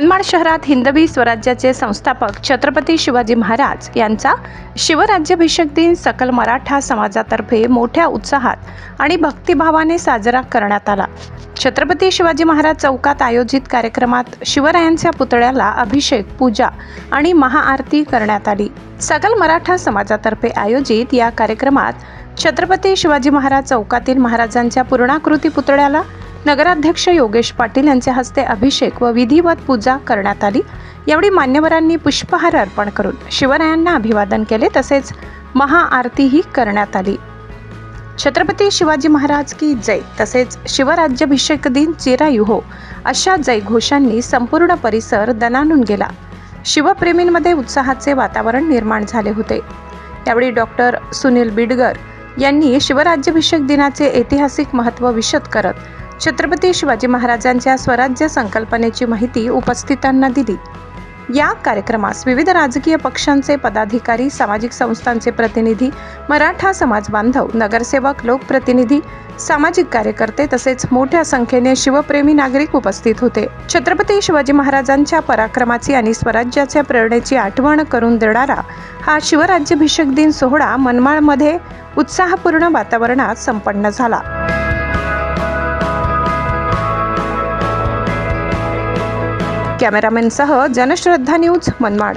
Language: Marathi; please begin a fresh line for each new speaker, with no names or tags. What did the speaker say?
मनमाड शहरात हिंदवी स्वराज्याचे संस्थापक छत्रपती शिवाजी महाराज यांचा शिवराज्याभिषेक दिन सकल मराठा समाजातर्फे मोठ्या उत्साहात आणि भक्तिभावाने साजरा करण्यात आला। छत्रपती शिवाजी महाराज चौकात आयोजित कार्यक्रमात शिवरायांच्या पुतळ्याला अभिषेक, पूजा आणि महाआरती करण्यात आली। सकल मराठा समाजातर्फे आयोजित या कार्यक्रमात छत्रपती शिवाजी महाराज चौकातील महाराजांच्या पूर्णाकृती पुतळ्याला नगराध्यक्ष योगेश पाटील यांच्या हस्ते अभिषेक व विधिवत पूजा करण्यात आली। यावेळी मान्यवरांनी पुष्पहार अर्पण करून शिवरायांना अभिवादन केले, तसेच महाआरतीही करण्यात आली। छत्रपती शिवाजी महाराज की जय तसेच शिवराज्याभिषेक दिन चिरायू हो अशा जयघोषांनी संपूर्ण परिसर दणाणून गेला। शिवप्रेमींमध्ये उत्साहाचे वातावरण निर्माण झाले होते। यावेळी डॉक्टर सुनील बिडगर यांनी शिवराज्याभिषेक दिनाचे ऐतिहासिक महत्त्व विशद करत छत्रपती शिवाजी महाराजांच्या स्वराज्य संकल्पनेची माहिती उपस्थितांना दिली। या कार्यक्रमास विविध राजकीय पक्षांचे पदाधिकारी, सामाजिक संस्थांचे प्रतिनिधी, मराठा समाज बांधव, नगरसेवक, लोकप्रतिनिधी, सामाजिक कार्यकर्ते तसेच मोठ्या संख्येने शिवप्रेमी नागरिक उपस्थित होते। छत्रपती शिवाजी महाराजांच्या पराक्रमाची आणि स्वराज्याच्या प्रेरणेची आठवण करून देणारा हा शिवराज्याभिषेक दिन सोहळा मनमाडमध्ये उत्साहपूर्ण वातावरणात संपन्न झाला। कॅमेरामॅनसह जनश्रद्धा न्यूज, मनमाड।